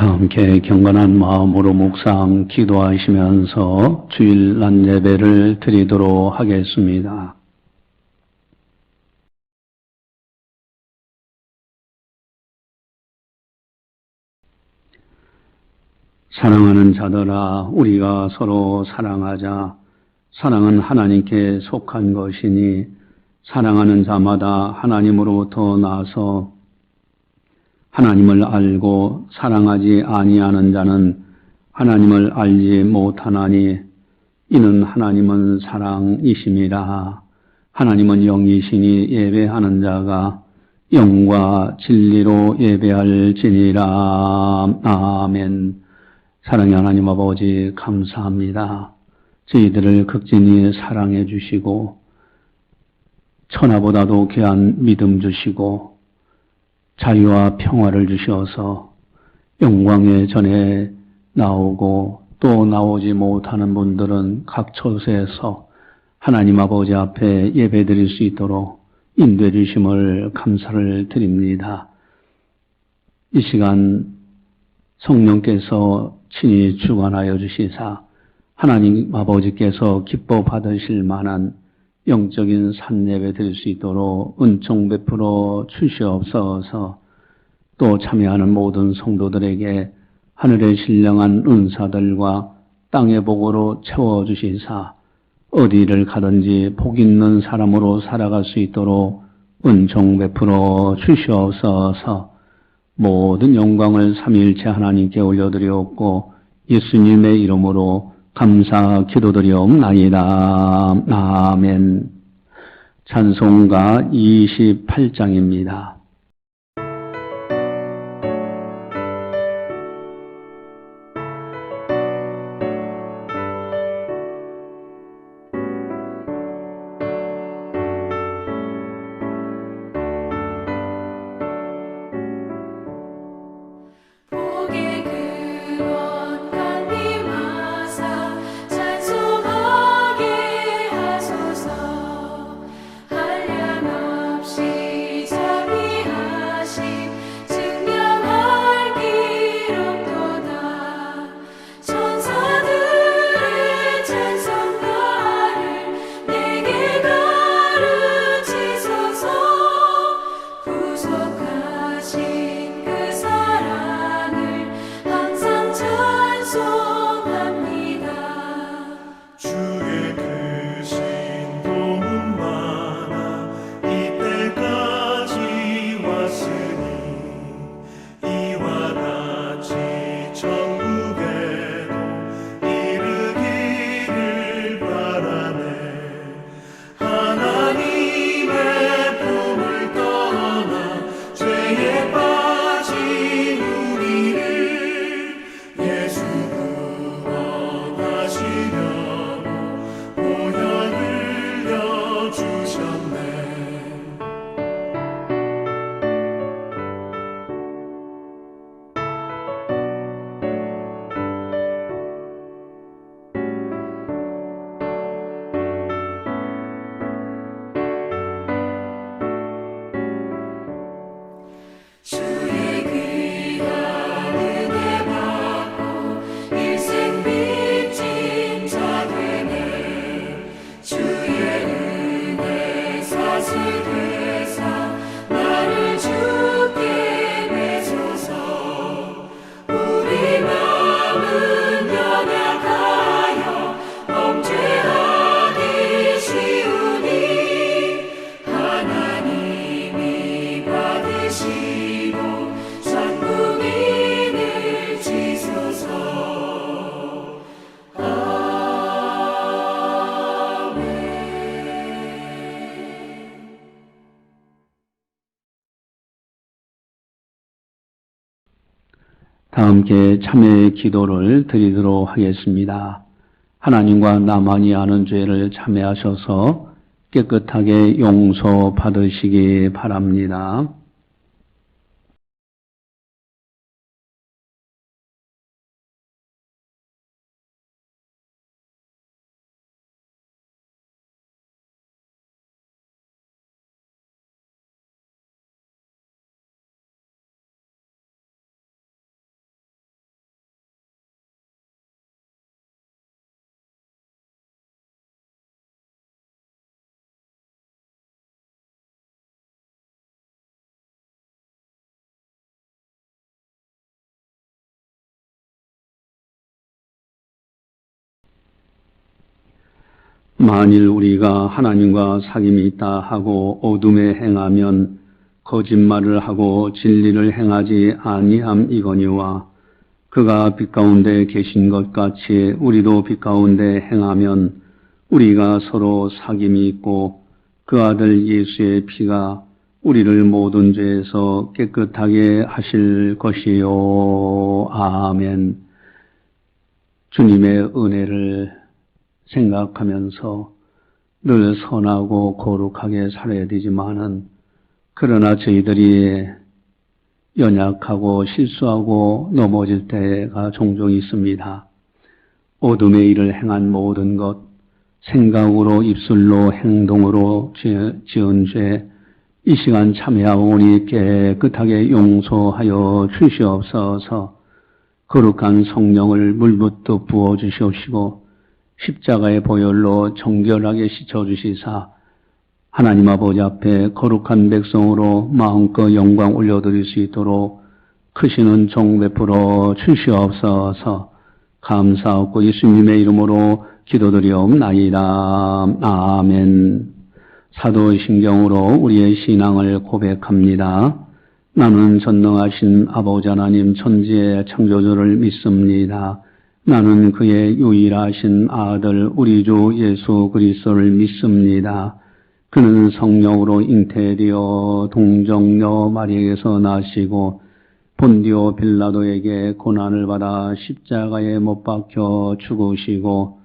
다 함께 경건한 마음으로 묵상 기도하시면서 주일 낮 예배를 드리도록 하겠습니다. 사랑하는 자들아, 우리가 서로 사랑하자. 사랑은 하나님께 속한 것이니 사랑하는 자마다 하나님으로부터 나서 하나님을 알고 사랑하지 아니하는 자는 하나님을 알지 못하나니 이는 하나님은 사랑이심이라. 하나님은 영이시니 예배하는 자가 영과 진리로 예배할지니라. 아멘. 사랑의 하나님 아버지 감사합니다. 저희들을 극진히 사랑해 주시고 천하보다도 귀한 믿음 주시고 자유와 평화를 주셔서 영광의 전에 나오고 또 나오지 못하는 분들은 각 처소에서 하나님 아버지 앞에 예배드릴 수 있도록 인도해 주심을 감사를 드립니다. 이 시간 성령께서 친히 주관하여 주시사 하나님 아버지께서 기뻐 받으실 만한 영적인 산예배 드릴 수 있도록 은총 베풀어 주시옵소서. 또 참여하는 모든 성도들에게 하늘의 신령한 은사들과 땅의 복으로 채워주시사 어디를 가든지 복 있는 사람으로 살아갈 수 있도록 은총 베풀어 주시옵소서. 모든 영광을 삼위일체 하나님께 올려드리옵고 예수님의 이름으로 감사 기도드리옵나이다. 아멘. 찬송가 28장입니다. 다 함께 참회의 기도를 드리도록 하겠습니다. 하나님과 나만이 아는 죄를 참회하셔서 깨끗하게 용서받으시기 바랍니다. 만일 우리가 하나님과 사귐이 있다 하고 어둠에 행하면 거짓말을 하고 진리를 행하지 아니함이거니와 그가 빛 가운데 계신 것 같이 우리도 빛 가운데 행하면 우리가 서로 사귐이 있고 그 아들 예수의 피가 우리를 모든 죄에서 깨끗하게 하실 것이요. 아멘. 주님의 은혜를 생각하면서 늘 선하고 거룩하게 살아야 되지만은 그러나 저희들이 연약하고 실수하고 넘어질 때가 종종 있습니다. 어둠의 일을 행한 모든 것, 생각으로 입술로 행동으로 지은 죄, 이 시간 참회하오니 깨끗하게 용서하여 주시옵소서. 거룩한 성령을 물붓듯 부어주시옵시고 십자가의 보혈로 정결하게 씻어주시사 하나님 아버지 앞에 거룩한 백성으로 마음껏 영광 올려드릴 수 있도록 크신 은총 베풀어 주시옵소서. 감사하고 예수님의 이름으로 기도드리옵나이다. 아멘. 사도신경으로 우리의 신앙을 고백합니다. 나는 전능하신 아버지 하나님 천지의 창조주를 믿습니다. 나는 그의 유일하신 아들 우리 주 예수 그리스도를 믿습니다. 그는 성령으로 잉태되어 동정녀 마리에게서 나시고 본디오 빌라도에게 고난을 받아 십자가에 못 박혀 죽으시고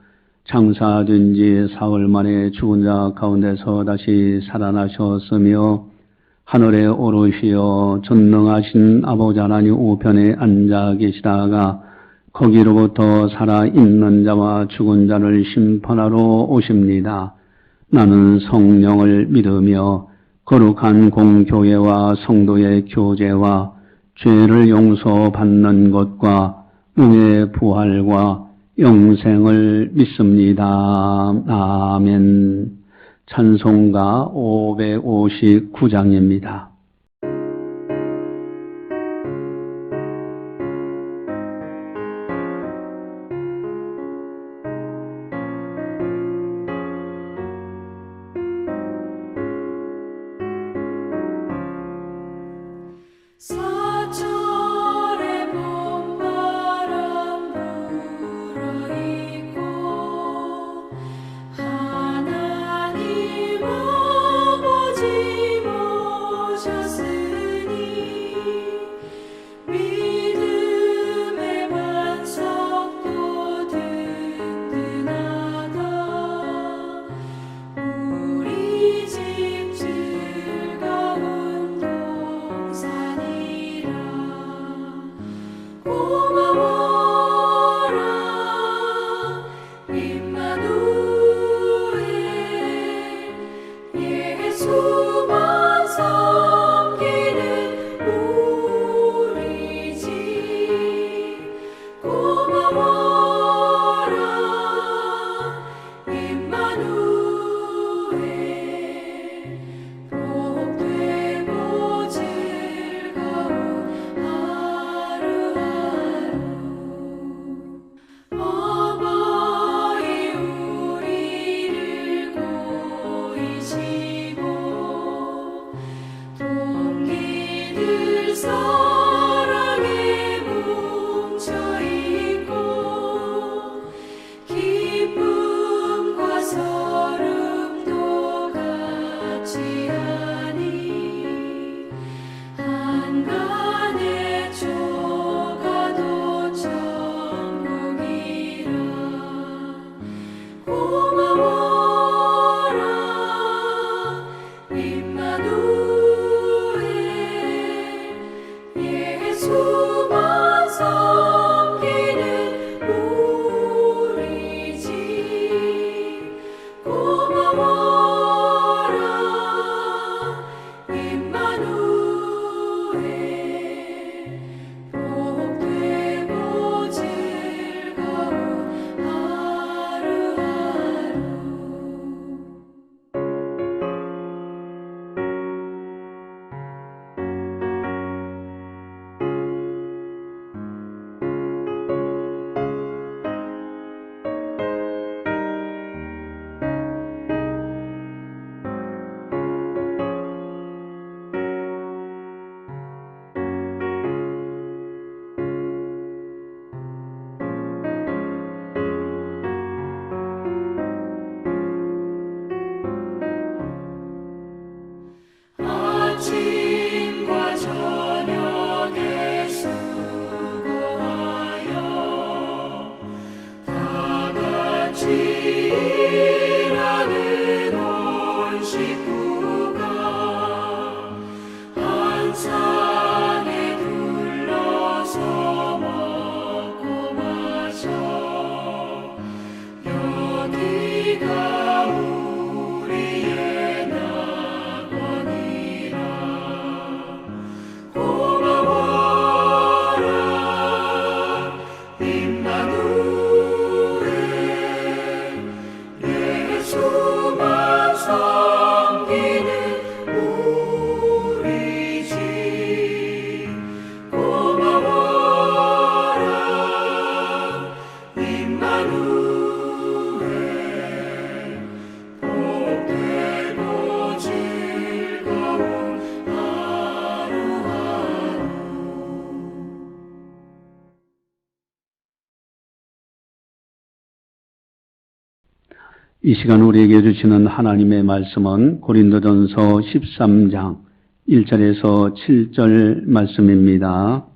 장사된 지 사흘 만에 죽은 자 가운데서 다시 살아나셨으며 하늘에 오르시어 전능하신 아버지 하나님 우편에 앉아 계시다가 거기로부터 살아있는 자와 죽은 자를 심판하러 오십니다. 나는 성령을 믿으며 거룩한 공교회와 성도의 교제와 죄를 용서받는 것과 몸의 부활과 영생을 믿습니다. 아멘. 찬송가 559장입니다. 사철의 봄바람 불어있고 하나님 아버지 모셨으니 믿음의 반석도 든든하다. 우리 집 즐거운 동산이라 고마워라 임마누엘 예수만 섬기는 우리 집 고마워라 임마누엘 복되고 즐거운 하루하루 이 시간 우리에게 주시는 하나님의 말씀은 고린도전서 13장 1절에서 7절 말씀입니다.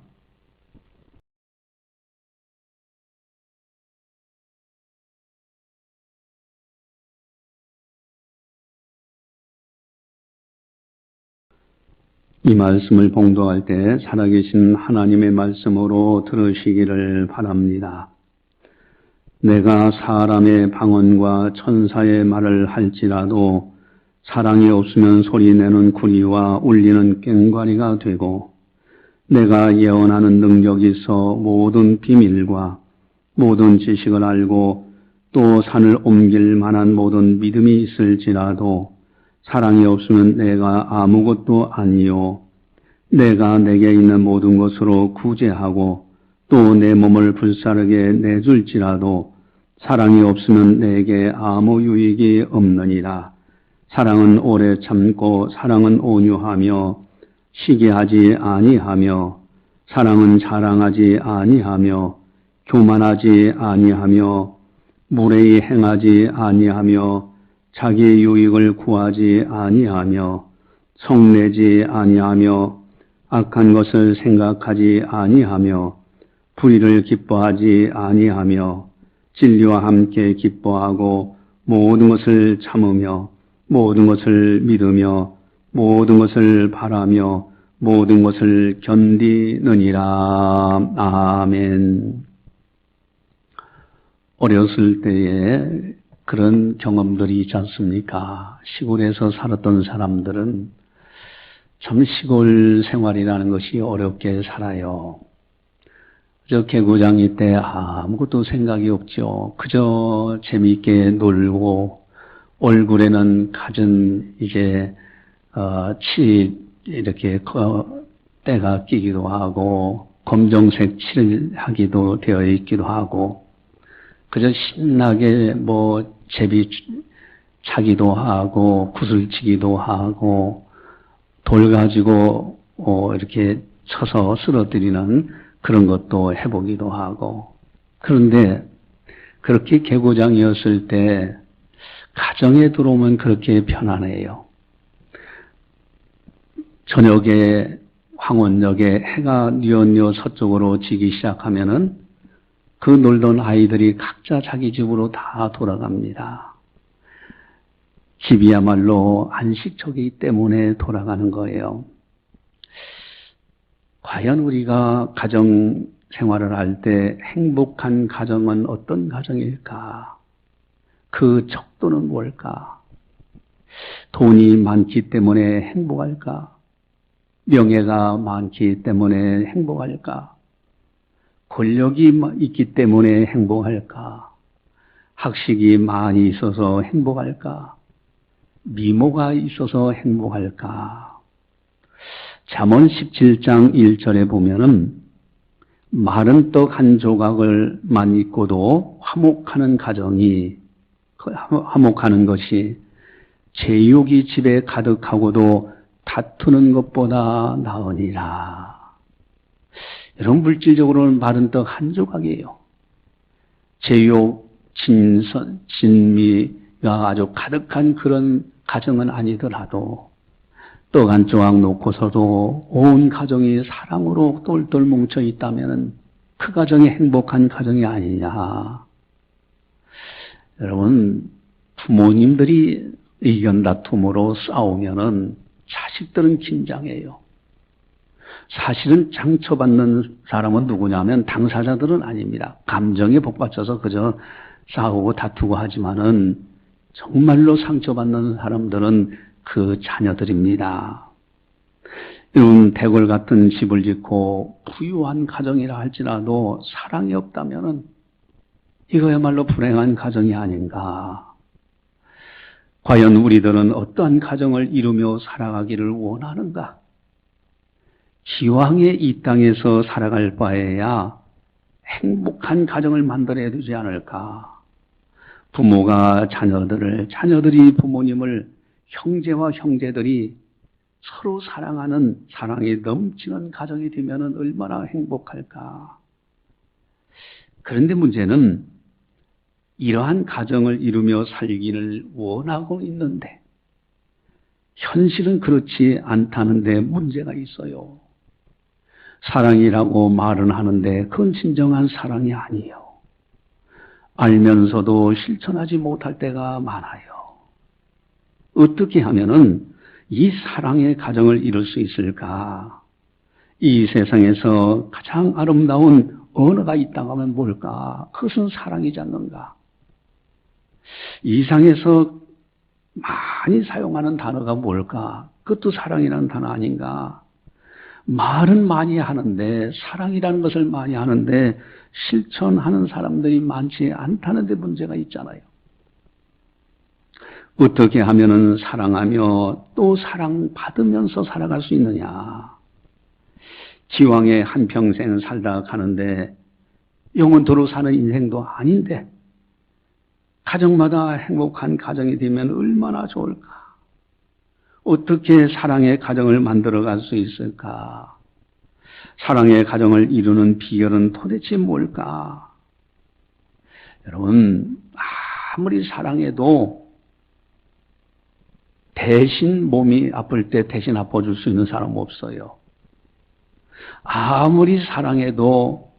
이 말씀을 봉독할 때 살아계신 하나님의 말씀으로 들으시기를 바랍니다. 내가 사람의 방언과 천사의 말을 할지라도 사랑이 없으면 소리내는 구리와 울리는 꽹과리가 되고, 내가 예언하는 능력이 있어 모든 비밀과 모든 지식을 알고 또 산을 옮길 만한 모든 믿음이 있을지라도 사랑이 없으면 내가 아무것도 아니요, 내가 내게 있는 모든 것으로 구제하고 또 내 몸을 불사르게 내줄지라도 사랑이 없으면 내게 아무 유익이 없느니라. 사랑은 오래 참고 사랑은 온유하며 시기하지 아니하며 사랑은 자랑하지 아니하며 교만하지 아니하며 무례히 행하지 아니하며 자기의 유익을 구하지 아니하며 성내지 아니하며 악한 것을 생각하지 아니하며 불의를 기뻐하지 아니하며 진리와 함께 기뻐하고 모든 것을 참으며 모든 것을 믿으며 모든 것을 바라며 모든 것을 견디느니라. 아멘. 어렸을 때에 그런 경험들이 있지 않습니까? 시골에서 살았던 사람들은 참 시골 생활이라는 것이 어렵게 살아요. 저 개구장이 때 아무것도 생각이 없죠. 그저 재미있게 놀고 얼굴에는 갖은 치 이렇게 때가 끼기도 하고 검정색 칠하기도 되어 있기도 하고 그저 신나게 제비 차기도 하고 구슬치기도 하고 돌 가지고 이렇게 쳐서 쓰러뜨리는 그런 것도 해보기도 하고. 그런데 그렇게 개구장이었을 때 가정에 들어오면 그렇게 편안해요. 저녁에 황혼역에 해가 뉘엿뉘엿 서쪽으로 지기 시작하면은 그 놀던 아이들이 각자 자기 집으로 다 돌아갑니다. 집이야말로 안식처이기 때문에 돌아가는 거예요. 과연 우리가 가정 생활을 할 때 행복한 가정은 어떤 가정일까? 그 척도는 뭘까? 돈이 많기 때문에 행복할까? 명예가 많기 때문에 행복할까? 권력이 있기 때문에 행복할까? 학식이 많이 있어서 행복할까? 미모가 있어서 행복할까? 잠언 17장 1절에 보면은 마른 떡 한 조각을만 있고도 화목하는 것이 제육이 집에 가득하고도 다투는 것보다 나으니라. 여러분, 물질적으로는 마른 떡 한 조각이에요. 제육, 진미가 아주 가득한 그런 가정은 아니더라도 떡 한 조각 놓고서도 온 가정이 사랑으로 똘똘 뭉쳐 있다면 그 가정이 행복한 가정이 아니냐. 여러분, 부모님들이 의견 다툼으로 싸우면은 자식들은 긴장해요. 사실은 상처받는 사람은 누구냐면 당사자들은 아닙니다. 감정에 복받쳐서 그저 싸우고 다투고 하지만은 정말로 상처받는 사람들은 그 자녀들입니다. 이런 대궐 같은 집을 짓고 부유한 가정이라 할지라도 사랑이 없다면은 이거야말로 불행한 가정이 아닌가. 과연 우리들은 어떠한 가정을 이루며 살아가기를 원하는가? 기왕에 이 땅에서 살아갈 바에야 행복한 가정을 만들어야 되지 않을까? 부모가 자녀들을, 자녀들이 부모님을, 형제와 형제들이 서로 사랑하는 사랑이 넘치는 가정이 되면 얼마나 행복할까? 그런데 문제는 이러한 가정을 이루며 살기를 원하고 있는데 현실은 그렇지 않다는 데 문제가 있어요. 사랑이라고 말은 하는데 그건 진정한 사랑이 아니에요. 알면서도 실천하지 못할 때가 많아요. 어떻게 하면은 이 사랑의 가정을 이룰 수 있을까? 이 세상에서 가장 아름다운 언어가 있다고 하면 뭘까? 그것은 사랑이지 않는가? 이 세상에서 많이 사용하는 단어가 뭘까? 그것도 사랑이라는 단어 아닌가? 말은 많이 하는데, 사랑이라는 것을 많이 하는데 실천하는 사람들이 많지 않다는 데 문제가 있잖아요. 어떻게 하면은 사랑하며 또 사랑받으면서 살아갈 수 있느냐? 기왕에 한평생 살다 가는데 영원토록 사는 인생도 아닌데 가정마다 행복한 가정이 되면 얼마나 좋을까? 어떻게 사랑의 가정을 만들어갈 수 있을까? 사랑의 가정을 이루는 비결은 도대체 뭘까? 여러분, 아무리 사랑해도 대신 몸이 아플 때 대신 아파줄 수 있는 사람 없어요. 아무리 사랑해도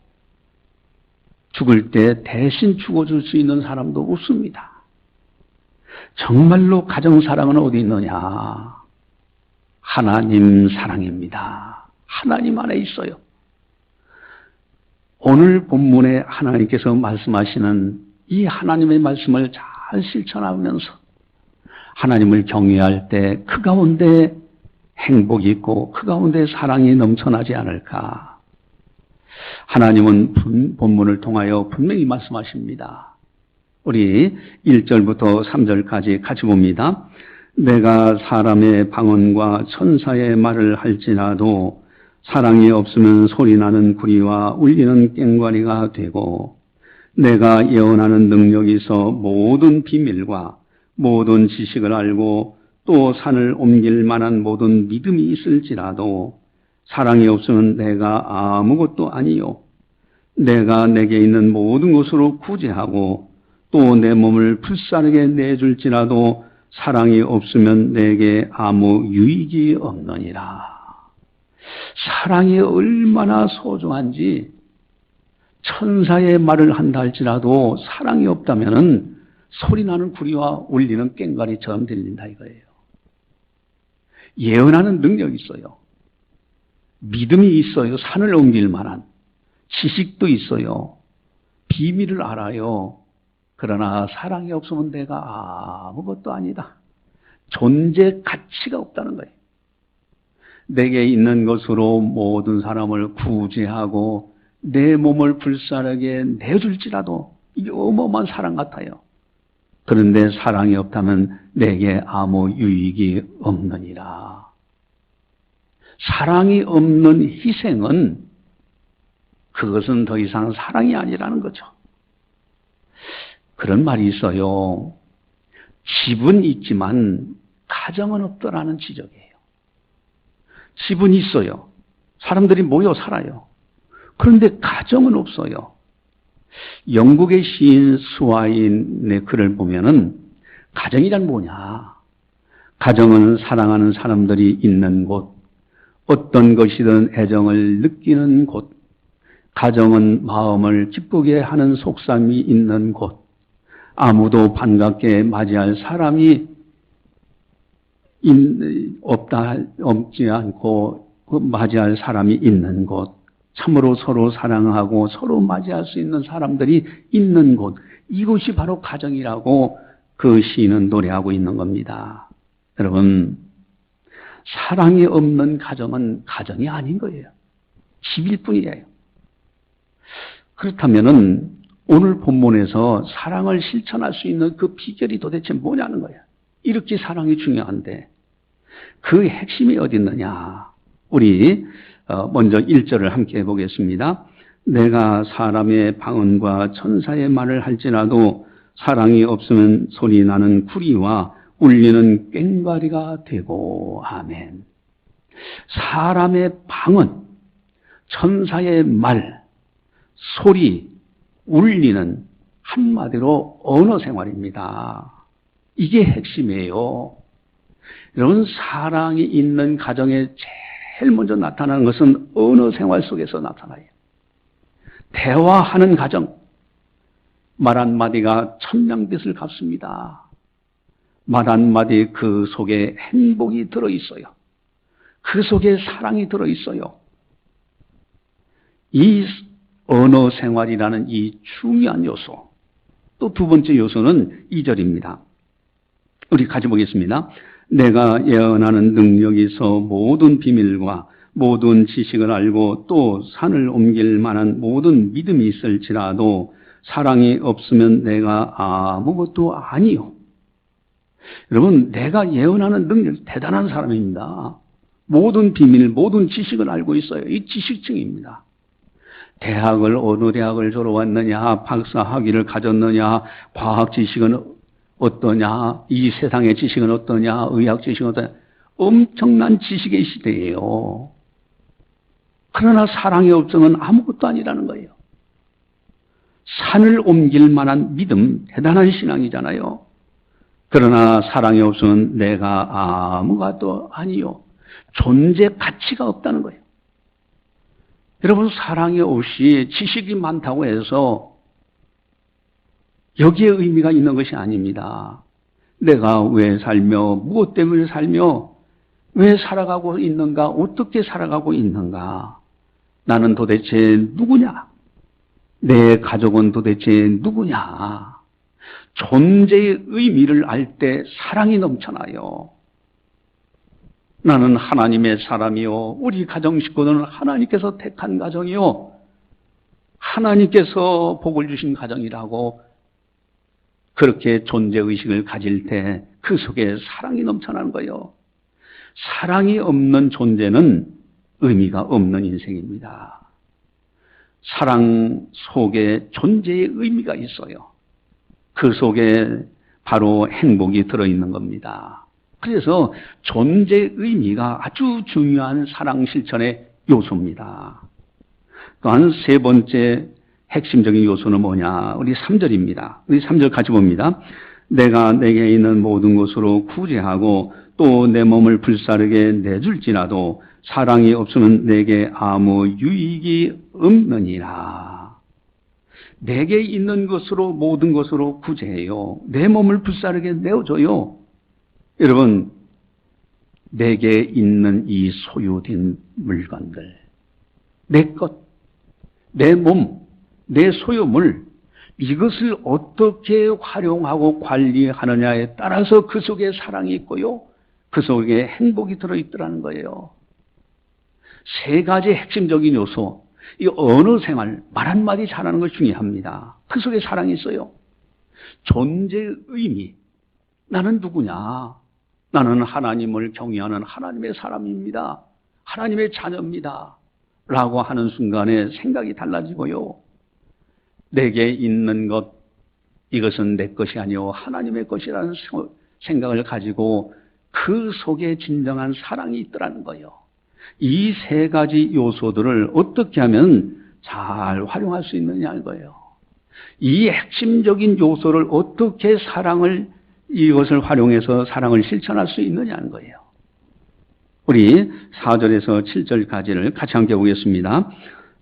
죽을 때 대신 죽어줄 수 있는 사람도 없습니다. 정말로 가정사랑은 어디 있느냐? 하나님 사랑입니다. 하나님 안에 있어요. 오늘 본문에 하나님께서 말씀하시는 이 하나님의 말씀을 잘 실천하면서 하나님을 경외할 때 그 가운데 행복이 있고 그 가운데 사랑이 넘쳐나지 않을까? 하나님은 본문을 통하여 분명히 말씀하십니다. 우리 1절부터 3절까지 같이 봅니다. 내가 사람의 방언과 천사의 말을 할지라도 사랑이 없으면 소리나는 구리와 울리는 꽹과리가 되고 내가 예언하는 능력이 있어 모든 비밀과 모든 지식을 알고 또 산을 옮길 만한 모든 믿음이 있을지라도 사랑이 없으면 내가 아무것도 아니요. 내가 내게 있는 모든 것으로 구제하고 또 내 몸을 불사르게 내줄지라도 사랑이 없으면 내게 아무 유익이 없느니라. 사랑이 얼마나 소중한지 천사의 말을 한다 할지라도 사랑이 없다면은 소리나는 구리와 울리는 꽹과리처럼 들린다 이거예요. 예언하는 능력이 있어요. 믿음이 있어요. 산을 옮길 만한 지식도 있어요. 비밀을 알아요. 그러나 사랑이 없으면 내가 아무것도 아니다. 존재 가치가 없다는 거예요. 내게 있는 것으로 모든 사람을 구제하고 내 몸을 불사르게 내줄지라도 이게 어마어마한 사랑 같아요. 그런데 사랑이 없다면 내게 아무 유익이 없느니라. 사랑이 없는 희생은 그것은 더 이상 사랑이 아니라는 거죠. 그런 말이 있어요. 집은 있지만 가정은 없더라는 지적이에요. 집은 있어요. 사람들이 모여 살아요. 그런데 가정은 없어요. 영국의 시인 수아인의 글을 보면은 가정이란 뭐냐? 가정은 사랑하는 사람들이 있는 곳, 어떤 것이든 애정을 느끼는 곳, 가정은 마음을 기쁘게 하는 속삼이 있는 곳, 아무도 반갑게 맞이할 사람이 없지 않고 맞이할 사람이 있는 곳, 참으로 서로 사랑하고 서로 맞이할 수 있는 사람들이 있는 곳, 이곳이 바로 가정이라고 그 시인은 노래하고 있는 겁니다. 여러분, 사랑이 없는 가정은 가정이 아닌 거예요. 집일 뿐이에요. 그렇다면은 오늘 본문에서 사랑을 실천할 수 있는 그 비결이 도대체 뭐냐는 거예요. 이렇게 사랑이 중요한데 그 핵심이 어디 있느냐? 우리 먼저 1절을 함께 해보겠습니다. 내가 사람의 방언과 천사의 말을 할지라도 사랑이 없으면 소리나는 구리와 울리는 꽹과리가 되고. 아멘. 사람의 방언, 천사의 말, 소리, 울리는 한마디로 언어 생활입니다. 이게 핵심이에요. 여러분, 사랑이 있는 가정에 제일 먼저 나타나는 것은 언어 생활 속에서 나타나요. 대화하는 가정, 말 한마디가 천냥빚을 갚습니다. 말 한마디 그 속에 행복이 들어있어요. 그 속에 사랑이 들어있어요. 이 언어 생활이라는 이 중요한 요소, 또 두 번째 요소는 2절입니다. 우리 같이 보겠습니다. 내가 예언하는 능력이 있어 모든 비밀과 모든 지식을 알고 또 산을 옮길 만한 모든 믿음이 있을지라도 사랑이 없으면 내가 아무것도 아니요. 여러분, 내가 예언하는 능력 대단한 사람입니다. 모든 비밀, 모든 지식을 알고 있어요. 이 지식층입니다. 어느 대학을 졸업했느냐, 박사 학위를 가졌느냐, 과학 지식은 어떠냐, 이 세상의 지식은 어떠냐, 의학 지식은 어떠냐, 엄청난 지식의 시대예요. 그러나 사랑이 없으면 아무것도 아니라는 거예요. 산을 옮길 만한 믿음, 대단한 신앙이잖아요. 그러나 사랑이 없으면 내가 아무것도 아니요. 존재 가치가 없다는 거예요. 여러분, 사랑이 없이 지식이 많다고 해서 여기에 의미가 있는 것이 아닙니다. 내가 왜 살며, 무엇 때문에 살며, 왜 살아가고 있는가, 어떻게 살아가고 있는가, 나는 도대체 누구냐, 내 가족은 도대체 누구냐, 존재의 의미를 알 때 사랑이 넘쳐나요. 나는 하나님의 사람이요, 우리 가정 식구들은 하나님께서 택한 가정이요, 하나님께서 복을 주신 가정이라고 그렇게 존재의식을 가질 때 그 속에 사랑이 넘쳐나는 거예요. 사랑이 없는 존재는 의미가 없는 인생입니다. 사랑 속에 존재의 의미가 있어요. 그 속에 바로 행복이 들어있는 겁니다. 그래서 존재의 의미가 아주 중요한 사랑 실천의 요소입니다. 또한 세 번째 핵심적인 요소는 뭐냐? 우리 3절입니다. 우리 3절 같이 봅니다. 내가 내게 있는 모든 것으로 구제하고 또 내 몸을 불사르게 내줄지라도 사랑이 없으면 내게 아무 유익이 없느니라. 내게 있는 것으로 모든 것으로 구제해요. 내 몸을 불사르게 내어줘요. 여러분, 내게 있는 이 소유된 물건들, 내 것, 내 몸, 내 소유물, 이것을 어떻게 활용하고 관리하느냐에 따라서 그 속에 사랑이 있고요, 그 속에 행복이 들어있더라는 거예요. 세 가지 핵심적인 요소, 이 언어 생활, 말 한마디 잘하는 것이 중요합니다. 그 속에 사랑이 있어요. 존재의 의미, 나는 누구냐? 나는 하나님을 경외하는 하나님의 사람입니다. 하나님의 자녀입니다. 라고 하는 순간에 생각이 달라지고요. 내게 있는 것, 이것은 내 것이 아니오 하나님의 것이라는 생각을 가지고 그 속에 진정한 사랑이 있더라는 거예요. 이 세 가지 요소들을 어떻게 하면 잘 활용할 수 있느냐는 거예요. 이 핵심적인 요소를 어떻게 이것을 활용해서 사랑을 실천할 수 있느냐는 거예요. 우리 4절에서 7절까지를 같이 함께 보겠습니다.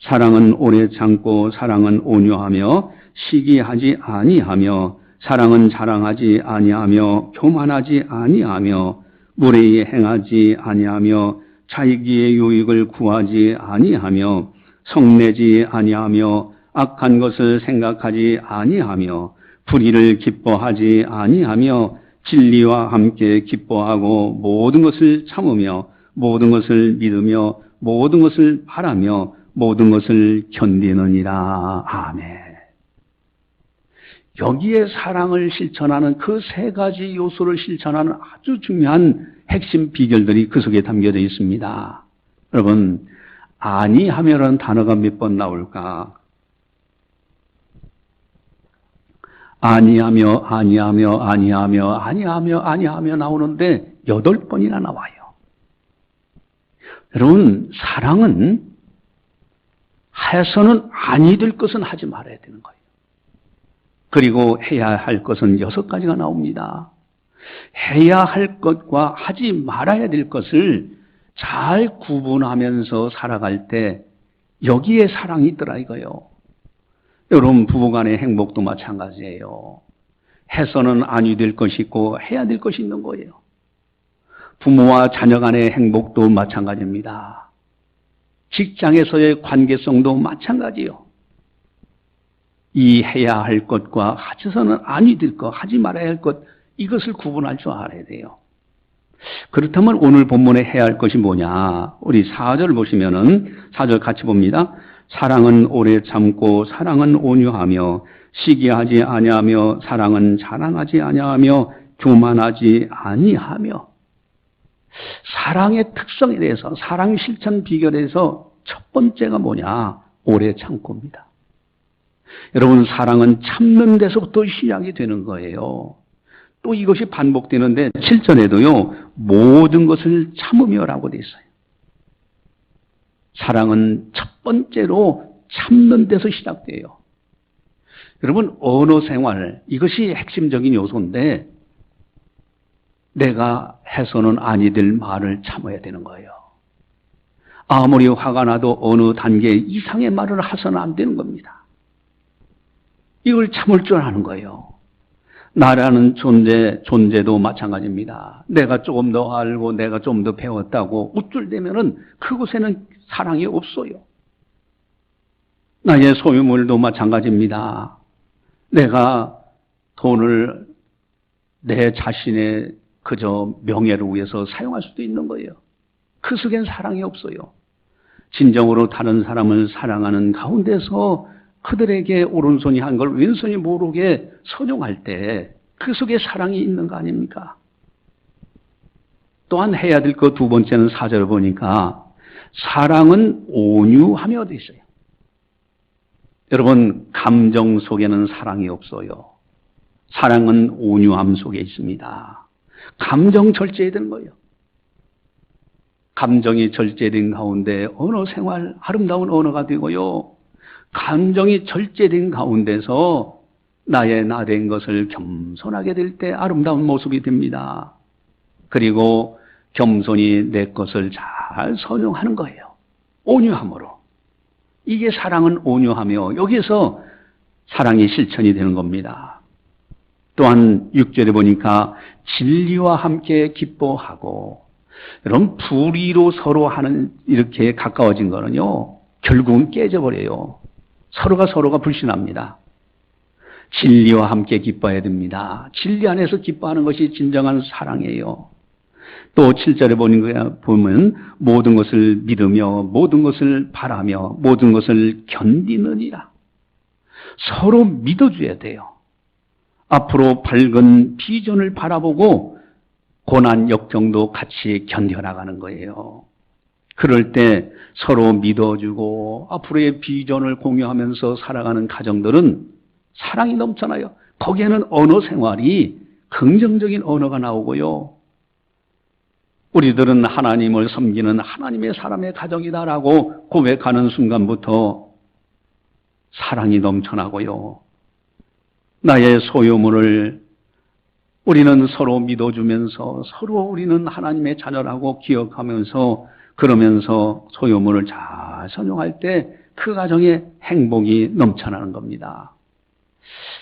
사랑은 오래 참고 사랑은 온유하며 시기하지 아니하며 사랑은 자랑하지 아니하며 교만하지 아니하며 무례히 행하지 아니하며 자기의 유익을 구하지 아니하며 성내지 아니하며 악한 것을 생각하지 아니하며 불의를 기뻐하지 아니하며 진리와 함께 기뻐하고 모든 것을 참으며 모든 것을 믿으며 모든 것을 바라며 모든 것을 견디느니라. 아멘. 여기에 사랑을 실천하는 그 세 가지 요소를 실천하는 아주 중요한 핵심 비결들이 그 속에 담겨져 있습니다. 여러분, 아니하며라는 단어가 몇 번 나올까? 아니하며 나오는데 8번이나 나와요. 여러분, 사랑은 해서는 아니 될 것은 하지 말아야 되는 거예요. 그리고 해야 할 것은 6가지가 나옵니다. 해야 할 것과 하지 말아야 될 것을 잘 구분하면서 살아갈 때 여기에 사랑이 있더라 이거요. 여러분 부부간의 행복도 마찬가지예요. 해서는 아니 될 것이 있고 해야 될 것이 있는 거예요. 부모와 자녀 간의 행복도 마찬가지입니다. 직장에서의 관계성도 마찬가지요. 이 해야 할 것과 하셔서는 아니 될 것, 하지 말아야 할 것, 이것을 구분할 줄 알아야 돼요. 그렇다면 오늘 본문에 해야 할 것이 뭐냐? 우리 4절 보시면은 4절 같이 봅니다. 사랑은 오래 참고 사랑은 온유하며 시기하지 아니하며 사랑은 자랑하지 아니하며 교만하지 아니하며. 사랑의 특성에 대해서, 사랑 실천 비결에서 첫 번째가 뭐냐? 오래 참고입니다. 여러분 사랑은 참는 데서부터 시작이 되는 거예요. 또 이것이 반복되는데 7절에도요. 모든 것을 참으며라고 되어 있어요. 사랑은 첫 번째로 참는 데서 시작돼요. 여러분 언어 생활 이것이 핵심적인 요소인데 내가 해서는 아니 될 말을 참아야 되는 거예요. 아무리 화가 나도 어느 단계 이상의 말을 해서는 안 되는 겁니다. 이걸 참을 줄 아는 거예요. 나라는 존재도 마찬가지입니다. 내가 조금 더 알고 내가 좀 더 배웠다고 우쭐대면은 그곳에는 사랑이 없어요. 나의 소유물도 마찬가지입니다. 내가 돈을 내 자신의 그저 명예를 위해서 사용할 수도 있는 거예요. 그 속엔 사랑이 없어요. 진정으로 다른 사람을 사랑하는 가운데서 그들에게 오른손이 한 걸 왼손이 모르게 선용할 때 그 속에 사랑이 있는 거 아닙니까? 또한 해야 될 것 두 번째는 4절을 보니까 사랑은 온유하며 되어 있어요. 여러분 감정 속에는 사랑이 없어요. 사랑은 온유함 속에 있습니다. 감정 절제해야 되는 거예요. 감정이 절제된 가운데 언어 생활 아름다운 언어가 되고요. 감정이 절제된 가운데서 나의 나된 것을 겸손하게 될 때 아름다운 모습이 됩니다. 그리고 겸손히 내 것을 잘 선용하는 거예요. 온유함으로. 이게 사랑은 온유하며 여기에서 사랑이 실천이 되는 겁니다. 또한 6절에 보니까 진리와 함께 기뻐하고 여러분 불의로 서로 하는 이렇게 가까워진 거는요 결국은 깨져버려요. 서로가 불신합니다. 진리와 함께 기뻐해야 됩니다. 진리 안에서 기뻐하는 것이 진정한 사랑이에요. 또 7절에 보면 모든 것을 믿으며 모든 것을 바라며 모든 것을 견디느니라. 서로 믿어줘야 돼요. 앞으로 밝은 비전을 바라보고 고난 역경도 같이 견뎌나가는 거예요. 그럴 때 서로 믿어주고 앞으로의 비전을 공유하면서 살아가는 가정들은 사랑이 넘쳐나요. 거기에는 언어 생활이 긍정적인 언어가 나오고요. 우리들은 하나님을 섬기는 하나님의 사람의 가정이다라고 고백하는 순간부터 사랑이 넘쳐나고요. 나의 소유물을 우리는 서로 믿어주면서 서로 우리는 하나님의 자녀라고 기억하면서 그러면서 소유물을 잘 선용할 때 그 가정에 행복이 넘쳐나는 겁니다.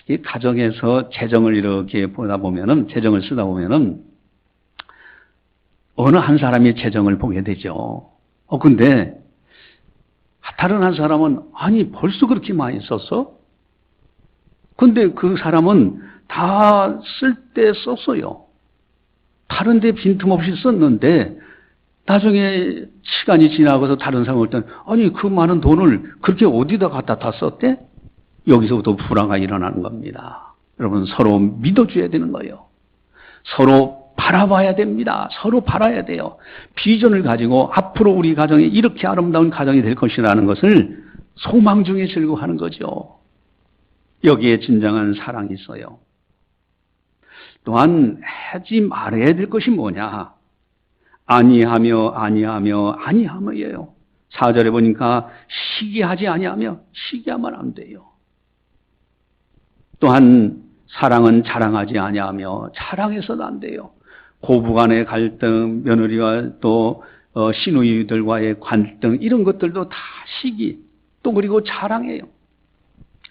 이 가정에서 재정을 이렇게 보다 보면은 재정을 쓰다 보면은 어느 한 사람이 재정을 보게 되죠. 근데 다른 한 사람은 아니 벌써 그렇게 많이 썼어? 근데 그 사람은 다 쓸 때 썼어요. 다른 데 빈틈없이 썼는데 나중에 시간이 지나가서 다른 사람이 올 때는 아니 그 많은 돈을 그렇게 어디다 갖다 다 썼대? 여기서부터 불화가 일어나는 겁니다. 여러분 서로 믿어줘야 되는 거예요. 서로 바라봐야 됩니다. 서로 바라야 돼요. 비전을 가지고 앞으로 우리 가정이 이렇게 아름다운 가정이 될 것이라는 것을 소망 중에 즐거워하는 거죠. 여기에 진정한 사랑이 있어요. 또한 하지 말아야 될 것이 뭐냐? 아니하며예요. 4절에 보니까 시기하지 아니하며 시기하면 안 돼요. 또한 사랑은 자랑하지 아니하며 자랑해서는 안 돼요. 고부간의 갈등, 며느리와 또 시누이들과의 갈등 이런 것들도 다 시기 또 그리고 자랑해요.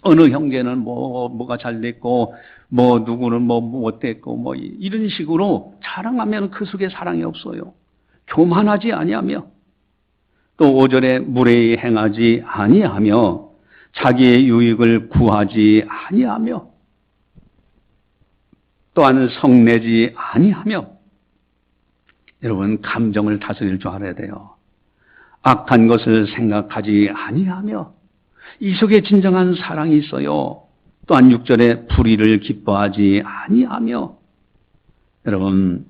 어느 형제는 뭐가 잘 됐고 누구는 못됐고 이런 식으로 자랑하면 그 속에 사랑이 없어요. 교만하지 아니하며 또 5절에 무례히 행하지 아니하며 자기의 유익을 구하지 아니하며 또한 성내지 아니하며 여러분 감정을 다스릴 줄 알아야 돼요. 악한 것을 생각하지 아니하며 이 속에 진정한 사랑이 있어요. 또한 6절에 불의를 기뻐하지 아니하며 여러분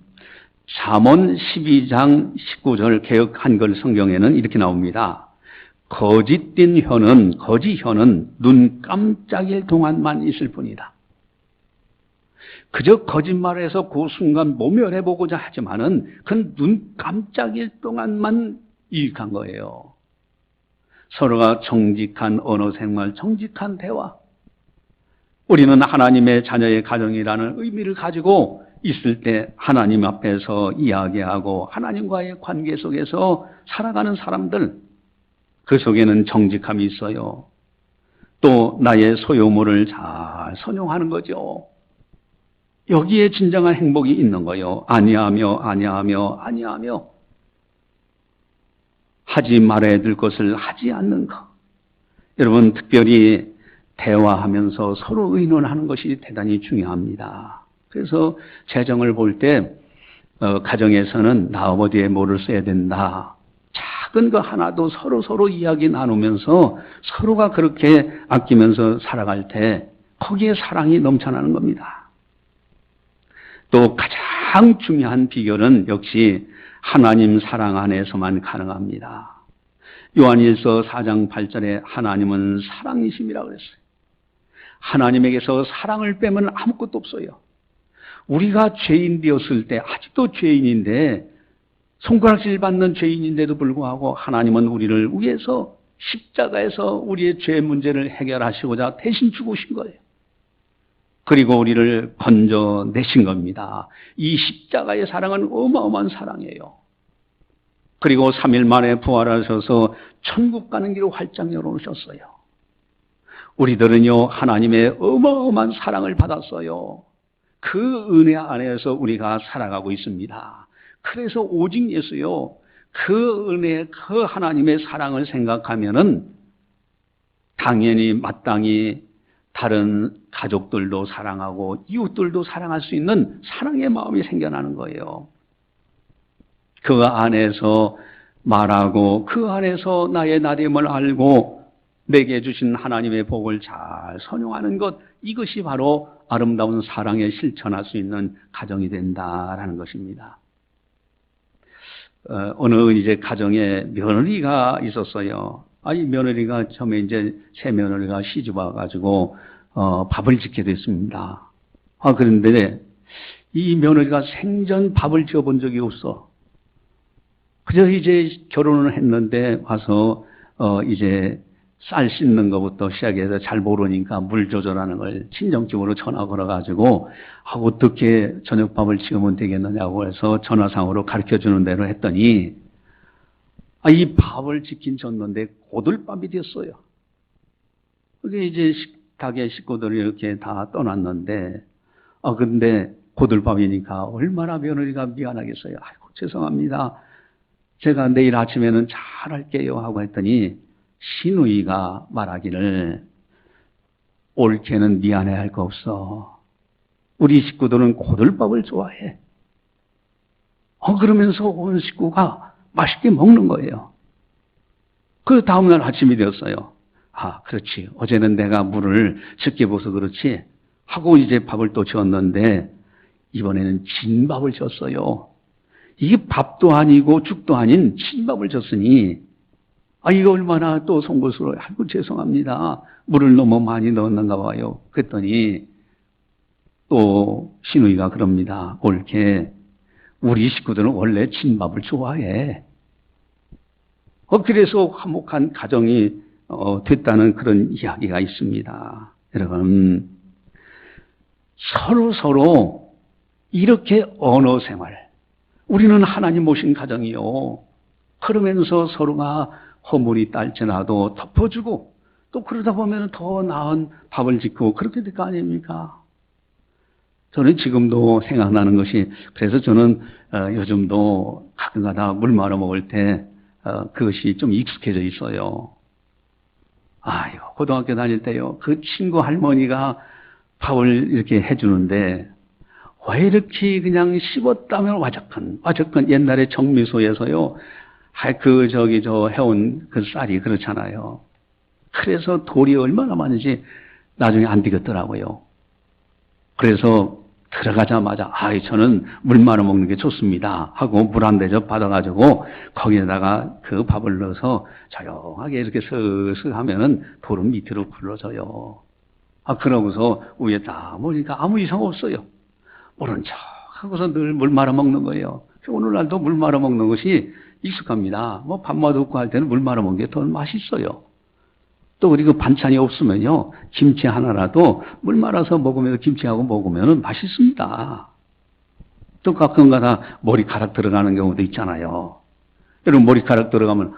잠언 12장 19절 개역 한글 성경에는 이렇게 나옵니다. 거짓 혀는 눈 깜짝일 동안만 있을 뿐이다. 그저 거짓말해서 그 순간 모멸해보고자 하지만은 그건 눈 깜짝일 동안만 유익한 거예요. 서로가 정직한 언어 생활, 정직한 대화. 우리는 하나님의 자녀의 가정이라는 의미를 가지고 있을 때 하나님 앞에서 이야기하고 하나님과의 관계 속에서 살아가는 사람들, 그 속에는 정직함이 있어요. 또 나의 소유물을 잘 선용하는 거죠. 여기에 진정한 행복이 있는 거예요. 아니하며 하지 말아야 될 것을 하지 않는 것. 여러분 특별히 대화하면서 서로 의논하는 것이 대단히 중요합니다. 그래서 재정을 볼 때 가정에서는 나 아버지의 뭐를 써야 된다. 작은 거 하나도 서로 이야기 나누면서 서로가 그렇게 아끼면서 살아갈 때 거기에 사랑이 넘쳐나는 겁니다. 또 가장 중요한 비결은 역시 하나님 사랑 안에서만 가능합니다. 요한일서 4장 8절에 하나님은 사랑이심이라고 그랬어요. 하나님에게서 사랑을 빼면 아무것도 없어요. 우리가 죄인 되었을 때 아직도 죄인인데 손가락질 받는 죄인인데도 불구하고 하나님은 우리를 위해서 십자가에서 우리의 죄 문제를 해결하시고자 대신 죽으신 거예요. 그리고 우리를 건져내신 겁니다. 이 십자가의 사랑은 어마어마한 사랑이에요. 그리고 3일 만에 부활하셔서 천국 가는 길을 활짝 열어놓으셨어요. 우리들은요 하나님의 어마어마한 사랑을 받았어요. 그 은혜 안에서 우리가 살아가고 있습니다. 그래서 오직 예수요 그 은혜, 그 하나님의 사랑을 생각하면은 당연히 마땅히 다른 가족들도 사랑하고 이웃들도 사랑할 수 있는 사랑의 마음이 생겨나는 거예요. 그 안에서 말하고 그 안에서 나의 나됨을 알고 내게 주신 하나님의 복을 잘 선용하는 것, 이것이 바로 아름다운 사랑에 실천할 수 있는 가정이 된다라는 것입니다. 어느 이제 가정에 며느리가 있었어요. 이 며느리가 처음에 이제 새 며느리가 시집 와가지고 밥을 짓게 됐습니다. 그런데 이 며느리가 생전 밥을 지어본 적이 없어. 그저 이제 결혼을 했는데 와서 이제 쌀 씻는 것부터 시작해서 잘 모르니까 물 조절하는 걸 친정집으로 전화 걸어가지고 어떻게 저녁밥을 지으면 되겠느냐고 해서 전화상으로 가르쳐주는 대로 했더니 이 밥을 짓긴 졌는데 고들밥이 됐어요. 그게 이제 식탁에 식구들이 이렇게 다 떠났는데 근데 고들밥이니까 얼마나 며느리가 미안하겠어요. 아이고 죄송합니다. 제가 내일 아침에는 잘 할게요 하고 했더니 시누이가 말하기를 옳게는 미안해할 거 없어. 우리 식구들은 고들밥을 좋아해. 그러면서 온 식구가 맛있게 먹는 거예요. 그 다음날 아침이 되었어요. 그렇지. 어제는 내가 물을 적게 부어서 그렇지 하고 이제 밥을 또 지었는데 이번에는 진밥을 졌어요. 이게 밥도 아니고 죽도 아닌 진밥을 졌으니 이거 얼마나 또 송구스러워요. 아이고 죄송합니다. 물을 너무 많이 넣었는가 봐요. 그랬더니 또 시누이가 그럽니다. 옳게 우리 식구들은 원래 진밥을 좋아해. 그래서 화목한 가정이 됐다는 그런 이야기가 있습니다. 여러분 서로 이렇게 언어 생활, 우리는 하나님 모신 가정이요. 그러면서 서로가 허물이 딸지라도 덮어주고 또 그러다 보면 더 나은 밥을 짓고 그렇게 될 거 아닙니까? 저는 지금도 생각나는 것이, 그래서 저는 요즘도 가끔가다 물 말아 먹을 때 그것이 좀 익숙해져 있어요. 아유, 고등학교 다닐 때요, 그 친구 할머니가 밥을 이렇게 해주는데 왜 이렇게 그냥 씹었다면 와적한 옛날에 정미소에서요, 저 해온 그 쌀이 그렇잖아요. 그래서 돌이 얼마나 많은지 나중에 안 되겠더라고요. 그래서 들어가자마자 저는 물 말아 먹는 게 좋습니다 하고 물 한 대접 받아가지고 거기에다가 그 밥을 넣어서 조용하게 이렇게 슥슥 하면은 돌은 밑으로 굴러져요. 그러고서 위에 딱 보니까 아무 이상 없어요. 모른 척 하고서 늘 물 말아 먹는 거예요. 오늘날도 물 말아 먹는 것이 익숙합니다. 뭐 밥맛 없고 할 때는 물 말아 먹는 게 더 맛있어요. 또 그리고 반찬이 없으면요, 김치 하나라도 물 말아서 먹으면서 김치하고 먹으면 맛있습니다. 또 가끔가다 머리카락 들어가는 경우도 있잖아요. 여러분, 머리카락 들어가면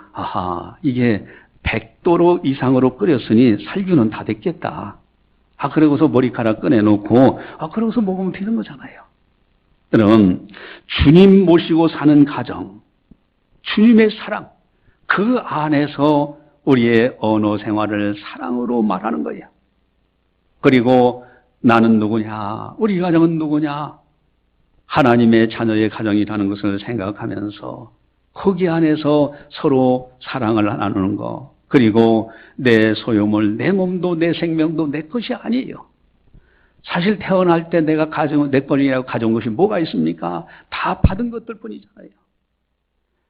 이게 100도로 이상으로 끓였으니 살균은 다 됐겠다. 그러고서 머리카락 꺼내놓고 그러고서 먹으면 되는 거잖아요. 여러분, 주님 모시고 사는 가정, 주님의 사랑, 그 안에서 우리의 언어 생활을 사랑으로 말하는 거예요. 그리고 나는 누구냐, 우리 가정은 누구냐, 하나님의 자녀의 가정이라는 것을 생각하면서 거기 안에서 서로 사랑을 나누는 거, 그리고 내 소유물, 내 몸도 내 생명도 내 것이 아니에요. 사실 태어날 때 내가 내 것이라고 가져온 것이 뭐가 있습니까? 다 받은 것들 뿐이잖아요.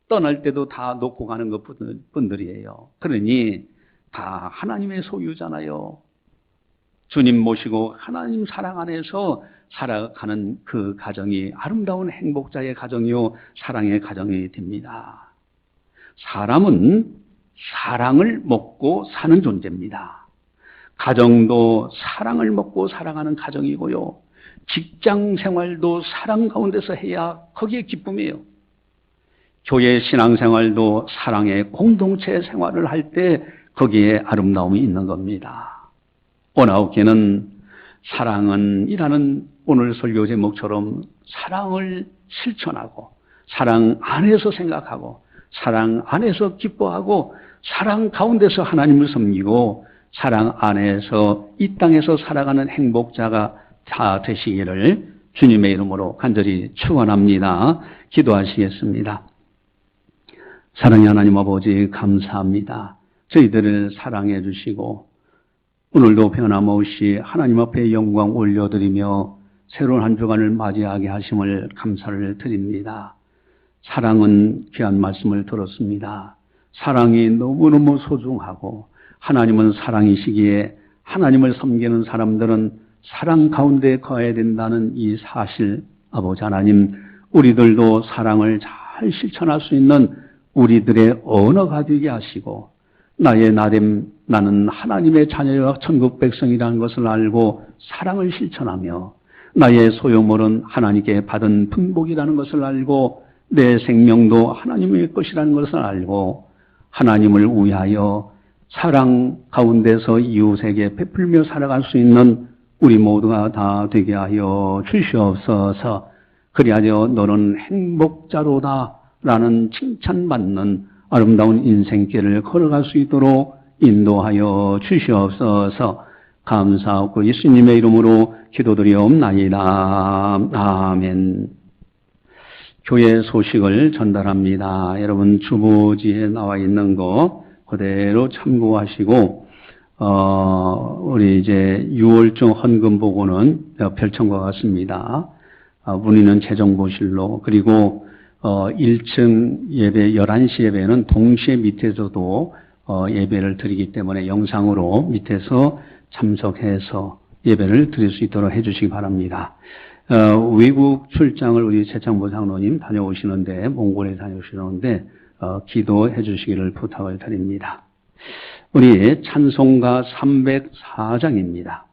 떠날 때도 다 놓고 가는 것뿐들이에요. 그러니 다 하나님의 소유잖아요. 주님 모시고 하나님 사랑 안에서 살아가는 그 가정이 아름다운 행복자의 가정이요, 사랑의 가정이 됩니다. 사람은 사랑을 먹고 사는 존재입니다. 가정도 사랑을 먹고 살아가는 가정이고요, 직장 생활도 사랑 가운데서 해야 거기에 기쁨이에요. 교회 신앙생활도 사랑의 공동체 생활을 할 때 거기에 아름다움이 있는 겁니다. 온아웃교는 사랑은 이라는 오늘 설교 제목처럼 사랑을 실천하고 사랑 안에서 생각하고 사랑 안에서 기뻐하고 사랑 가운데서 하나님을 섬기고 사랑 안에서 이 땅에서 살아가는 행복자가 다 되시기를 주님의 이름으로 간절히 축원합니다. 기도하시겠습니다. 사랑의 하나님 아버지, 감사합니다. 저희들을 사랑해 주시고 오늘도 변함없이 하나님 앞에 영광 올려드리며 새로운 한 주간을 맞이하게 하심을 감사를 드립니다. 사랑은 귀한 말씀을 들었습니다. 사랑이 너무너무 소중하고 하나님은 사랑이시기에 하나님을 섬기는 사람들은 사랑 가운데 거해야 된다는 이 사실, 아버지 하나님, 우리들도 사랑을 잘 실천할 수 있는 우리들의 언어가 되게 하시고 나의 나됨, 나는 하나님의 자녀와 천국 백성이라는 것을 알고 사랑을 실천하며 나의 소유물은 하나님께 받은 분복이라는 것을 알고 내 생명도 하나님의 것이라는 것을 알고 하나님을 위하여 사랑 가운데서 이웃에게 베풀며 살아갈 수 있는 우리 모두가 다 되게 하여 주시옵소서. 그리하여 너는 행복자로다 라는 칭찬받는 아름다운 인생길을 걸어갈 수 있도록 인도하여 주시옵소서. 감사하고 예수님의 이름으로 기도드리옵나이다. 아멘. 교회 소식을 전달합니다. 여러분 주보지에 나와 있는 거 그대로 참고하시고 우리 이제 6월중 헌금 보고는 별청과 같습니다. 문의는 재정보실로, 그리고 1층 예배 11시 예배는 동시에 밑에서도 예배를 드리기 때문에 영상으로 밑에서 참석해서 예배를 드릴 수 있도록 해주시기 바랍니다. 외국 출장을 우리 최창보 장로님 다녀오시는데, 몽골에 다녀오시는데 기도해 주시기를 부탁을 드립니다. 우리 찬송가 304장입니다.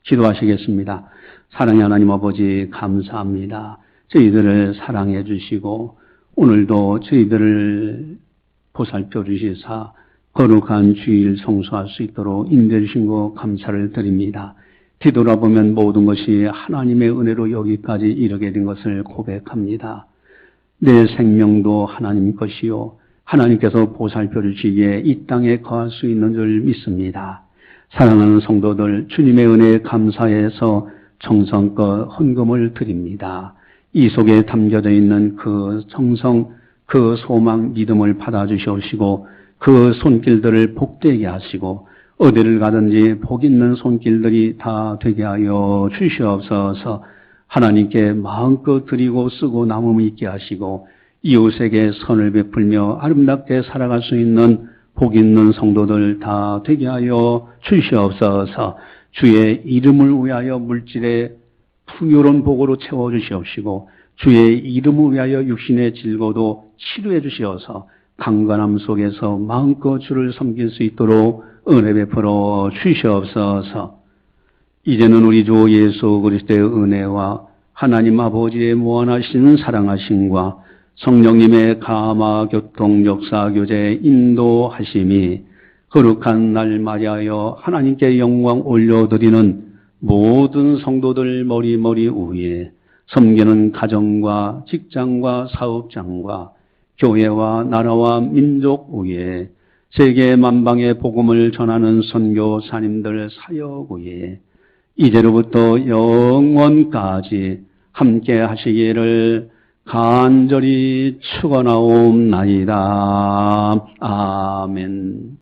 기도하시겠습니다. 사랑의 하나님 아버지 감사합니다. 저희들을 사랑해 주시고 오늘도 저희들을 보살펴 주시사 거룩한 주일 성수할 수 있도록 인도해 주신 것 감사를 드립니다. 뒤돌아보면 모든 것이 하나님의 은혜로 여기까지 이르게 된 것을 고백합니다. 내 생명도 하나님 것이요 하나님께서 보살펴 주시기에 이 땅에 거할 수 있는 줄 믿습니다. 사랑하는 성도들, 주님의 은혜에 감사해서 정성껏 헌금을 드립니다. 이 속에 담겨져 있는 그 정성, 그 소망, 믿음을 받아주시옵시고 그 손길들을 복되게 하시고 어디를 가든지 복 있는 손길들이 다 되게 하여 주시옵소서. 하나님께 마음껏 드리고 쓰고 남음이 있게 하시고 이웃에게 선을 베풀며 아름답게 살아갈 수 있는 복 있는 성도들 다 되게 하여 주시옵소서. 주의 이름을 위하여 물질의 풍요로운 복으로 채워주시옵시고 주의 이름을 위하여 육신의 질고도 치료해 주시어서 강건함 속에서 마음껏 주를 섬길 수 있도록 은혜 베풀어 주시옵소서. 이제는 우리 주 예수 그리스도의 은혜와 하나님 아버지의 무한하신 사랑하심과 성령님의 감화 교통 역사 교제 인도하심이 거룩한 날 맞이하여 하나님께 영광 올려드리는 모든 성도들 머리머리 위에 섬기는 가정과 직장과 사업장과 교회와 나라와 민족 위에 세계 만방의 복음을 전하는 선교사님들 사역 위에 이제로부터 영원까지 함께 하시기를 간절히 축원하옵나이다. 아멘.